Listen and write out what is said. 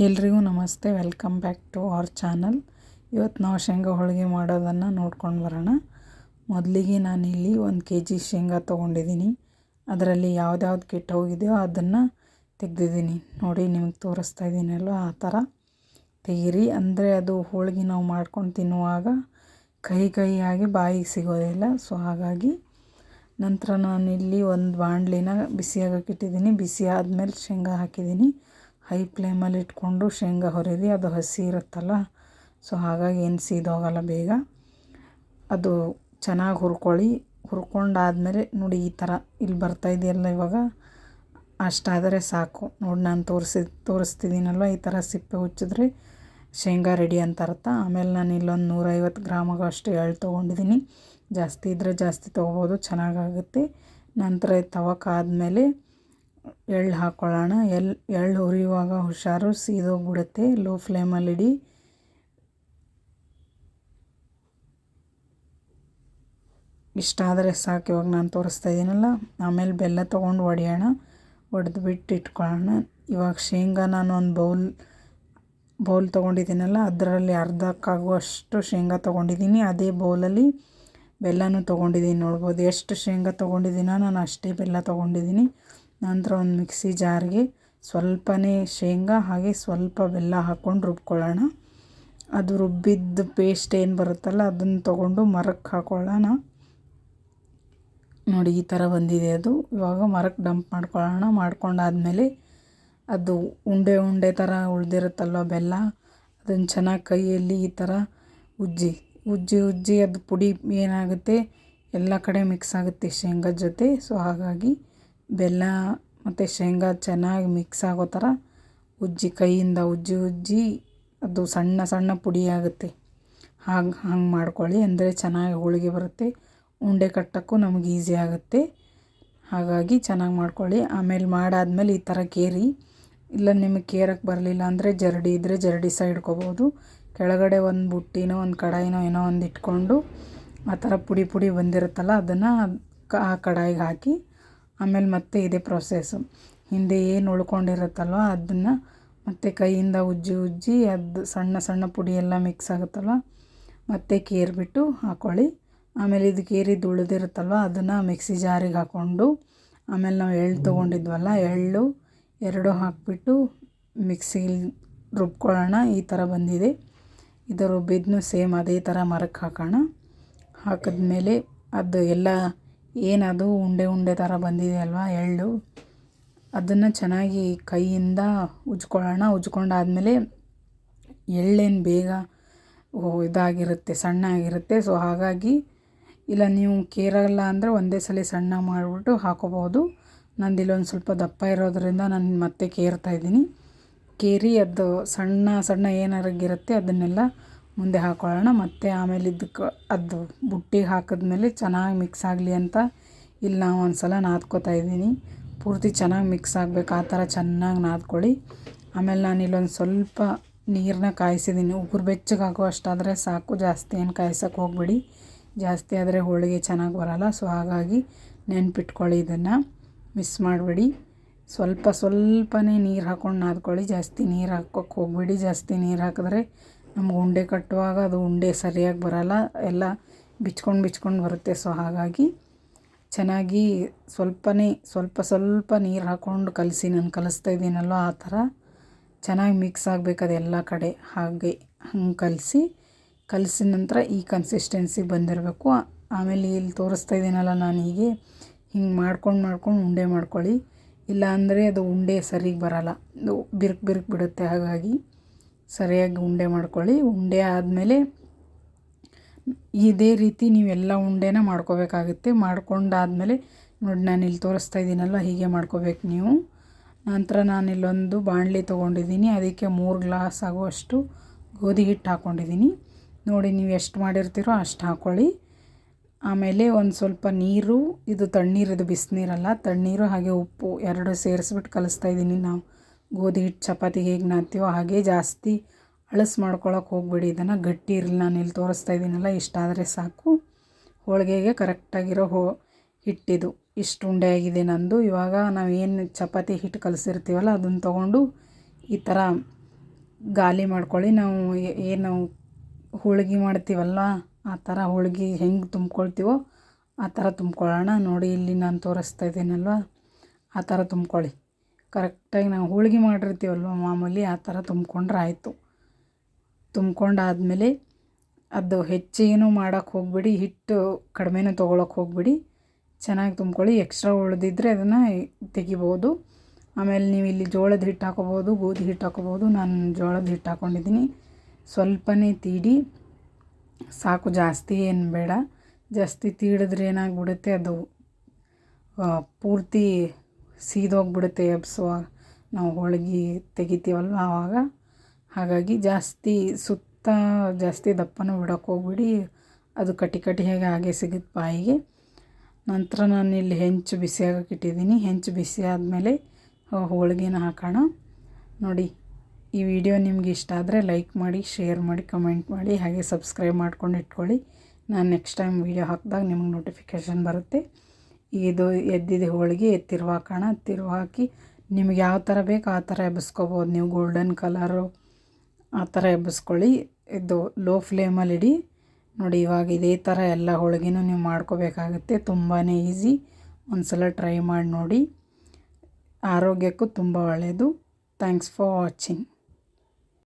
ಎಲ್ರಿಗೂ ನಮಸ್ತೆ, welcome back to our channel. ಇವತ್ತು ನಾವು ಶೇಂಗಾ ಹೋಳಿಗೆ ಮಾಡೋದನ್ನು ನೋಡ್ಕೊಂಡು ಬರೋಣ. ಮೊದಲಿಗೆ ನಾನಿಲ್ಲಿ 1 kg ಶೇಂಗಾ ತೊಗೊಂಡಿದ್ದೀನಿ. ಅದರಲ್ಲಿ ಯಾವ್ದು ಕೆಟ್ಟು ಹೋಗಿದೆಯೋ ಅದನ್ನು ತೆಗೆದಿದ್ದೀನಿ. ನೋಡಿ, ನಿಮಗೆ ತೋರಿಸ್ತಾ ಇದ್ದೀನಲ್ವ, ಆ ಥರ ತೆಗೀರಿ. ಅಂದರೆ ಅದು ಹೋಳಿಗೆ ನಾವು ಮಾಡ್ಕೊಂಡು ತಿನ್ನುವಾಗ ಕಹಿಯಾಗಿ ಬಾಯಿಗೆ ಸಿಗೋದಿಲ್ಲ. ಸೊ ಹಾಗಾಗಿ ನಂತರ ನಾನಿಲ್ಲಿ ಒಂದು ಬಾಣಲಿನ ಬಿಸಿಯಾಗಕ್ಕೆ ಇಟ್ಟಿದ್ದೀನಿ. ಬಿಸಿ ಆದಮೇಲೆ ಶೇಂಗಾ ಹಾಕಿದ್ದೀನಿ. ಹೈ ಫ್ಲೇಮಲ್ಲಿ ಇಟ್ಕೊಂಡು ಶೇಂಗಾ ಹುರಿರಿ, ಅದು ಹಸಿ ಇರುತ್ತಲ್ಲ, ಸೊ ಹಾಗಾಗಿ ಏನು ಸೀದೋಗಲ್ಲ ಬೇಗ. ಅದು ಚೆನ್ನಾಗಿ ಹುರ್ಕೊಳ್ಳಿ. ಹುರ್ಕೊಂಡಾದಮೇಲೆ ನೋಡಿ, ಈ ಥರ ಇಲ್ಲಿ ಬರ್ತಾ ಇದೆಯಲ್ಲ, ಇವಾಗ ಅಷ್ಟಾದರೆ ಸಾಕು. ನೋಡಿ, ನಾನು ತೋರಿಸ್ತಿದ್ದೀನಲ್ವ, ಈ ಥರ ಸಿಪ್ಪೆ ಹುಚ್ಚಿದ್ರೆ ಶೇಂಗಾ ರೆಡಿ ಅಂತ ಅರ್ಥ. ಆಮೇಲೆ ನಾನು ಇಲ್ಲೊಂದು 150 ಗ್ರಾಮಾಗಷ್ಟು ಎಳ್ಳು ತೊಗೊಂಡಿದ್ದೀನಿ. ಜಾಸ್ತಿ ಇದ್ದರೆ ಜಾಸ್ತಿ ತೊಗೋಬೋದು, ಚೆನ್ನಾಗಾಗುತ್ತೆ. ನಂತರ ತವಕಾದ್ಮೇಲೆ ಎಳ್ಳು ಹಾಕ್ಕೊಳ್ಳೋಣ. ಎಳ್ಳು ಹುರಿಯುವಾಗ ಹುಷಾರು, ಸೀದೋಗ್ಬಿಡುತ್ತೆ. ಲೋ ಫ್ಲೇಮಲ್ಲಿಡಿ. ಇಷ್ಟಾದರೆ ಸಾಕು. ಇವಾಗ ನಾನು ತೋರಿಸ್ತಾ ಇದ್ದೀನಲ್ಲ. ಆಮೇಲೆ ಬೆಲ್ಲ ತೊಗೊಂಡು ಒಡೆಯೋಣ. ಒಡೆದ್ಬಿಟ್ಟು ಇಟ್ಕೊಳ್ಳೋಣ. ಇವಾಗ ಶೇಂಗಾ ನಾನು ಒಂದು ಬೌಲ್ ತೊಗೊಂಡಿದ್ದೀನಲ್ಲ, ಅದರಲ್ಲಿ ಅರ್ಧಕ್ಕಾಗುವಷ್ಟು ಶೇಂಗಾ ತೊಗೊಂಡಿದ್ದೀನಿ. ಅದೇ ಬೌಲಲ್ಲಿ ಬೆಲ್ಲನೂ ತೊಗೊಂಡಿದ್ದೀನಿ. ನೋಡ್ಬೋದು, ಎಷ್ಟು ಶೇಂಗಾ ತೊಗೊಂಡಿದ್ದೀನೋ ನಾನು ಅಷ್ಟೇ ಬೆಲ್ಲ ತೊಗೊಂಡಿದ್ದೀನಿ. ನಂತರ ಒಂದು ಮಿಕ್ಸಿ ಜಾರ್ಗೆ ಸ್ವಲ್ಪನೇ ಶೇಂಗಾ ಹಾಗೆ ಸ್ವಲ್ಪ ಬೆಲ್ಲ ಹಾಕ್ಕೊಂಡು ರುಬ್ಕೊಳ್ಳೋಣ. ಅದು ರುಬ್ಬಿದ್ದು ಪೇಸ್ಟ್ ಏನು ಬರುತ್ತಲ್ಲ, ಅದನ್ನು ತೊಗೊಂಡು ಮರಕ್ಕೆ ಹಾಕ್ಕೊಳ್ಳೋಣ. ನೋಡಿ, ಈ ಥರ ಬಂದಿದೆ ಅದು. ಇವಾಗ ಮರಕ್ಕೆ ಡಂಪ್ ಮಾಡ್ಕೊಳ್ಳೋಣ. ಮಾಡ್ಕೊಂಡಾದ್ಮೇಲೆ ಅದು ಉಂಡೆ ಥರ ಉಳಿದಿರುತ್ತಲ್ವ ಬೆಲ್ಲ, ಅದನ್ನು ಚೆನ್ನಾಗಿ ಕೈಯಲ್ಲಿ ಈ ಥರ ಉಜ್ಜಿ ಅದು ಪುಡಿ ಏನಾಗುತ್ತೆ, ಎಲ್ಲ ಕಡೆ ಮಿಕ್ಸ್ ಆಗುತ್ತೆ ಶೇಂಗಾ ಜೊತೆ. ಸೊ ಹಾಗಾಗಿ ಬೆಲ್ಲ ಮತ್ತು ಶೇಂಗಾ ಚೆನ್ನಾಗಿ ಮಿಕ್ಸ್ ಆಗೋ ಥರ ಕೈಯಿಂದ ಉಜ್ಜಿ ಅದು ಸಣ್ಣ ಪುಡಿ ಆಗುತ್ತೆ. ಹಂಗೆ ಮಾಡ್ಕೊಳ್ಳಿ. ಅಂದರೆ ಚೆನ್ನಾಗಿ ಹೋಳಿಗೆ ಬರುತ್ತೆ. ಉಂಡೆ ಕಟ್ಟೋಕ್ಕೂ ನಮಗೆ ಈಸಿ ಆಗುತ್ತೆ. ಹಾಗಾಗಿ ಚೆನ್ನಾಗಿ ಮಾಡ್ಕೊಳ್ಳಿ. ಆಮೇಲೆ ಮಾಡಾದ್ಮೇಲೆ ಈ ಥರ ಕೇರಿ. ಇಲ್ಲ ನಿಮಗೆ ಕೇರಕ್ಕೆ ಬರಲಿಲ್ಲ ಅಂದರೆ ಜರಡಿ ಇದ್ದರೆ ಜರಡಿ ಸಹ ಇಟ್ಕೋಬೋದು. ಕೆಳಗಡೆ ಒಂದು ಬುಟ್ಟಿನೋ ಒಂದು ಕಡಾಯಿನೋ ಏನೋ ಒಂದು ಇಟ್ಕೊಂಡು ಆ ಥರ ಪುಡಿ ಬಂದಿರುತ್ತಲ್ಲ, ಅದನ್ನು ಆ ಕಡಾಯಿಗೆ ಹಾಕಿ ಆಮೇಲೆ ಮತ್ತೆ ಇದೇ ಪ್ರೊಸೆಸ್ಸು. ಹಿಂದೆ ಏನು ಉಳ್ಕೊಂಡಿರುತ್ತಲ್ವ ಅದನ್ನು ಮತ್ತೆ ಕೈಯಿಂದ ಉಜ್ಜಿ ಅದು ಸಣ್ಣ ಪುಡಿ ಎಲ್ಲ ಮಿಕ್ಸ್ ಆಗುತ್ತಲ್ವ, ಮತ್ತೆ ಕೇರಿಬಿಟ್ಟು ಹಾಕ್ಕೊಳ್ಳಿ. ಆಮೇಲೆ ಇದು ಕೇರಿದ್ದು ಉಳಿದಿರುತ್ತಲ್ವ, ಅದನ್ನು ಮಿಕ್ಸಿ ಜಾರಿಗೆ ಹಾಕ್ಕೊಂಡು ಆಮೇಲೆ ನಾವು ಎಳ್ಳು ತೊಗೊಂಡಿದ್ವಲ್ಲ, ಎಳ್ಳು 2 ಹಾಕಿಬಿಟ್ಟು ಮಿಕ್ಸಿಲಿ ರುಬ್ಕೊಳ್ಳೋಣ. ಈ ಥರ ಬಂದಿದೆ. ಇದು ರುಬ್ಬಿದ್ನು ಸೇಮ್ ಅದೇ ಥರ ಮರಕ್ಕೆ ಹಾಕೋಣ. ಹಾಕಿದ್ಮೇಲೆ ಅದು ಎಲ್ಲ ಏನದು ಉಂಡೆ ಥರ ಬಂದಿದೆ ಅಲ್ವಾ ಎಳ್ಳು, ಅದನ್ನು ಚೆನ್ನಾಗಿ ಕೈಯಿಂದ ಉಜ್ಕೊಳ್ಳೋಣ. ಉಜ್ಕೊಂಡಾದ್ಮೇಲೆ ಎಳ್ಳೇನು ಬೇಗ ಇದಾಗಿರುತ್ತೆ, ಸಣ್ಣ ಆಗಿರುತ್ತೆ. ಸೊ ಹಾಗಾಗಿ ಇಲ್ಲ ನೀವು ಕೇರಲ್ಲ ಅಂದರೆ ಒಂದೇ ಸಲ ಸಣ್ಣ ಮಾಡಿಬಿಟ್ಟು ಹಾಕೋಬೋದು. ನಂದು ಇಲ್ಲೊಂದು ಸ್ವಲ್ಪ ದಪ್ಪ ಇರೋದರಿಂದ ನಾನು ಮತ್ತೆ ಕೇರ್ತಾಯಿದ್ದೀನಿ. ಕೇರಿ ಅದು ಸಣ್ಣ ಏನಾಗಿರುತ್ತೆ ಅದನ್ನೆಲ್ಲ ಮುಂದೆ ಹಾಕ್ಕೊಳ್ಳೋಣ. ಮತ್ತು ಆಮೇಲೆ ಇದಕ್ಕೆ ಅದು ಬುಟ್ಟಿಗೆ ಹಾಕಿದ್ಮೇಲೆ ಚೆನ್ನಾಗಿ ಮಿಕ್ಸ್ ಆಗಲಿ ಅಂತ ಇಲ್ಲಿ ನಾವು ಒಂದು ಸಲ ನಾದ್ಕೋತಾ ಇದ್ದೀನಿ. ಪೂರ್ತಿ ಚೆನ್ನಾಗಿ ಮಿಕ್ಸ್ ಆಗಬೇಕು, ಆ ಥರ ಚೆನ್ನಾಗಿ ನಾದ್ಕೊಳ್ಳಿ. ಆಮೇಲೆ ನಾನು ಇಲ್ಲೊಂದು ಸ್ವಲ್ಪ ನೀರನ್ನ ಕಾಯಿಸಿದ್ದೀನಿ. ಉಗುರು ಬೆಚ್ಚಗೆ ಆಗುವಷ್ಟಾದರೆ ಸಾಕು, ಜಾಸ್ತಿ ಏನು ಕಾಯ್ಸೋಕ್ಕೆ ಹೋಗಬೇಡಿ. ಜಾಸ್ತಿ ಆದರೆ ಹೋಳಿಗೆ ಚೆನ್ನಾಗಿ ಬರೋಲ್ಲ. ಸೊ ಹಾಗಾಗಿ ನೆನ್ಪಿಟ್ಕೊಳ್ಳಿ, ಇದನ್ನು ಮಿಸ್ ಮಾಡಬೇಡಿ. ಸ್ವಲ್ಪನೇ ನೀರು ಹಾಕ್ಕೊಂಡು ನಾದ್ಕೊಳ್ಳಿ. ಜಾಸ್ತಿ ನೀರು ಹಾಕೋಕ್ಕೆ ಹೋಗಬೇಡಿ. ಜಾಸ್ತಿ ನೀರು ಹಾಕಿದ್ರೆ ನಮ್ಗೆ ಉಂಡೆ ಕಟ್ಟುವಾಗ ಅದು ಉಂಡೆ ಸರಿಯಾಗಿ ಬರೋಲ್ಲ, ಎಲ್ಲ ಬಿಚ್ಕೊಂಡು ಬರುತ್ತೆ. ಸೊ ಹಾಗಾಗಿ ಚೆನ್ನಾಗಿ ಸ್ವಲ್ಪ ನೀರು ಹಾಕ್ಕೊಂಡು ಕಲಸಿ. ನಾನು ಕಲಿಸ್ತಾ ಇದ್ದೀನಲ್ವ, ಆ ಥರ ಚೆನ್ನಾಗಿ ಮಿಕ್ಸ್ ಆಗಬೇಕು ಅದು ಎಲ್ಲ ಕಡೆ. ಹಂಗೆ ಕಲಸಿದ ನಂತರ ಈ ಕನ್ಸಿಸ್ಟೆನ್ಸಿ ಬಂದಿರಬೇಕು. ಆಮೇಲೆ ಇಲ್ಲಿ ತೋರಿಸ್ತಾ ಇದ್ದೀನಲ್ಲ ನಾನು, ಹಿಂಗೆ ಮಾಡ್ಕೊಂಡು ಉಂಡೆ ಮಾಡ್ಕೊಳ್ಳಿ. ಇಲ್ಲ ಅಂದರೆ ಅದು ಉಂಡೆ ಸರಿಗೆ ಬರೋಲ್ಲ, ಅದು ಬಿರುಕು ಬಿಡುತ್ತೆ. ಹಾಗಾಗಿ ಸರಿಯಾಗಿ ಉಂಡೆ ಮಾಡ್ಕೊಳ್ಳಿ. ಉಂಡೆ ಆದಮೇಲೆ ಇದೇ ರೀತಿ ನೀವೆಲ್ಲ ಉಂಡೆನ ಮಾಡ್ಕೋಬೇಕಾಗುತ್ತೆ. ಮಾಡ್ಕೊಂಡಾದಮೇಲೆ ನೋಡಿ, ನಾನು ಇಲ್ಲಿ ತೋರಿಸ್ತಾ ಇದ್ದೀನಲ್ವ, ಹೀಗೆ ಮಾಡ್ಕೋಬೇಕು ನೀವು. ನಂತರ ನಾನಿಲ್ಲೊಂದು ಬಾಣಲಿ ತೊಗೊಂಡಿದ್ದೀನಿ. ಅದಕ್ಕೆ 3 ಗ್ಲಾಸ್ ಆಗುವಷ್ಟು ಗೋಧಿ ಹಿಟ್ಟು ಹಾಕ್ಕೊಂಡಿದ್ದೀನಿ. ನೋಡಿ, ನೀವು ಎಷ್ಟು ಮಾಡಿರ್ತೀರೋ ಅಷ್ಟು ಹಾಕ್ಕೊಳ್ಳಿ. ಆಮೇಲೆ ಒಂದು ಸ್ವಲ್ಪ ನೀರು, ಇದು ತಣ್ಣೀರು, ಇದು ಬಿಸಿನೀರಲ್ಲ, ತಣ್ಣೀರು ಹಾಗೆ ಉಪ್ಪು 2 ಸೇರಿಸ್ಬಿಟ್ಟು ಕಲಿಸ್ತಾ ಇದ್ದೀನಿ. ನಾವು ಗೋಧಿ ಹಿಟ್ಟು ಚಪಾತಿಗೆ ಹೇಗೆ ನಾದ್ತೀವೋ ಹಾಗೆ. ಜಾಸ್ತಿ ಮಾಡ್ಕೊಳಕ್ಕೆ ಹೋಗ್ಬೇಡಿ, ಇದನ್ನು ಗಟ್ಟಿ ಇರಲಿ. ನಾನು ಇಲ್ಲಿ ತೋರಿಸ್ತಾ ಇದ್ದೀನಲ್ಲ, ಇಷ್ಟಾದರೆ ಸಾಕು. ಹೋಳಿಗೆಗೆ ಕರೆಕ್ಟಾಗಿರೋ ಹಿಟ್ಟಿದು ಇಷ್ಟು ಉಂಡೆ ಆಗಿದೆ ನಂದು. ಇವಾಗ ನಾವು ಏನು ಚಪಾತಿ ಹಿಟ್ಟು ಕಲಸಿರ್ತೀವಲ್ಲ ಅದನ್ನು ತೊಗೊಂಡು ಈ ಥರ ಗಾಲಿ ಮಾಡ್ಕೊಳ್ಳಿ. ನಾವು ಏನು ಹೋಳ್ಗೆ ಮಾಡ್ತೀವಲ್ವ ಆ ಥರ ಹೋಳ್ಗೆ ಹೆಂಗೆ ತುಂಬ್ಕೊಳ್ತೀವೋ ಆ ಥರ ತುಂಬ್ಕೊಳ್ಳೋಣ. ನೋಡಿ ಇಲ್ಲಿ ನಾನು ತೋರಿಸ್ತಾ ಇದ್ದೀನಲ್ವ ಆ ಥರ ತುಂಬ್ಕೊಳ್ಳಿ. ಕರೆಕ್ಟಾಗಿ ನಾವು ಹೋಳ್ಗೆ ಮಾಡಿರ್ತೀವಲ್ವ ಮಾಮೂಲಿ ಆ ಥರ ತುಂಬ್ಕೊಂಡ್ರೆ ಆಯಿತು. ತುಂಬ್ಕೊಂಡಾದ್ಮೇಲೆ ಅದು ಹೆಚ್ಚೇನು ಮಾಡೋಕ್ಕೆ ಹೋಗ್ಬಿಡಿ, ಹಿಟ್ಟು ಕಡಿಮೆನೂ ತೊಗೊಳಕ್ಕೆ ಹೋಗ್ಬಿಡಿ. ಚೆನ್ನಾಗಿ ತುಂಬ್ಕೊಳ್ಳಿ. ಎಕ್ಸ್ಟ್ರಾ ಉಳಿದಿದ್ರೆ ಅದನ್ನು ತೆಗಿಬೋದು. ಆಮೇಲೆ ನೀವು ಇಲ್ಲಿ ಜೋಳದ ಹಿಟ್ಟು ಹಾಕೋಬೋದು, ಗೋಧಿ ಹಿಟ್ಟು ಹಾಕೋಬೋದು. ನಾನು ಜೋಳದ ಹಿಟ್ಟು ಹಾಕ್ಕೊಂಡಿದ್ದೀನಿ. ಸ್ವಲ್ಪನೇ ತೀಡಿ ಸಾಕು, ಜಾಸ್ತಿ ಏನು ಬೇಡ. ಜಾಸ್ತಿ ತೀಡಿದ್ರೆ ಏನಾಗ್ಬಿಡುತ್ತೆ, ಅದು ಪೂರ್ತಿ ಸೀದೋಗ್ಬಿಡುತ್ತೆ ಎಬ್ಸುವಾಗ, ನಾವು ಹೋಳ್ಗೆ ತೆಗಿತೀವಲ್ವ ಆವಾಗ. ಹಾಗಾಗಿ ಜಾಸ್ತಿ ಜಾಸ್ತಿ ದಪ್ಪನೂ ಬಿಡೋಕ್ಕೆ ಹೋಗ್ಬಿಡಿ, ಅದು ಕಟಿ ಹೇಗೆ ಹಾಗೆ ಸಿಗುತ್ತೆ ಬಾಯಿಗೆ. ನಂತರ ನಾನು ಇಲ್ಲಿ ಹೆಂಚು ಬಿಸಿಯಾಗಕ್ಕೆ ಇಟ್ಟಿದ್ದೀನಿ. ಹೆಂಚು ಬಿಸಿ ಆದಮೇಲೆ ಹೋಳ್ಗೆನ ಹಾಕೋಣ. ನೋಡಿ, ಈ ವಿಡಿಯೋ ನಿಮ್ಗೆ ಇಷ್ಟ ಆದರೆ ಲೈಕ್ ಮಾಡಿ, ಶೇರ್ ಮಾಡಿ, ಕಮೆಂಟ್ ಮಾಡಿ, ಹಾಗೆ ಸಬ್ಸ್ಕ್ರೈಬ್ ಮಾಡ್ಕೊಂಡು ಇಟ್ಕೊಳ್ಳಿ. ನಾನು ನೆಕ್ಸ್ಟ್ ಟೈಮ್ ವಿಡಿಯೋ ಹಾಕಿದಾಗ ನಿಮಗೆ ನೋಟಿಫಿಕೇಷನ್ ಬರುತ್ತೆ. ಇದು ಎದ್ದಿದೆ ಹೋಳಿಗೆ, ತಿರ್ವು ಹಾಕೋಣ. ತಿರ್ವು ಹಾಕಿ ನಿಮ್ಗೆ ಯಾವ ಥರ ಬೇಕು ಆ ಥರ ಎಬ್ಬಿಸ್ಕೊಬೋದು. ನೀವು ಗೋಲ್ಡನ್ ಕಲರು ಆ ಥರ ಎಬ್ಬಿಸ್ಕೊಳ್ಳಿ. ಇದು ಲೋ ಫ್ಲೇಮಲ್ಲಿ ಇಡಿ. ನೋಡಿ, ಇವಾಗ ಇದೇ ಥರ ಎಲ್ಲ ಹೋಳಿಗೆನೂ ನೀವು ಮಾಡ್ಕೋಬೇಕಾಗುತ್ತೆ. ತುಂಬಾ ಈಸಿ. ಒಂದು ಸಲ ಟ್ರೈ ಮಾಡಿ ನೋಡಿ. ಆರೋಗ್ಯಕ್ಕೂ ತುಂಬ ಒಳ್ಳೆಯದು. Thanks for watching.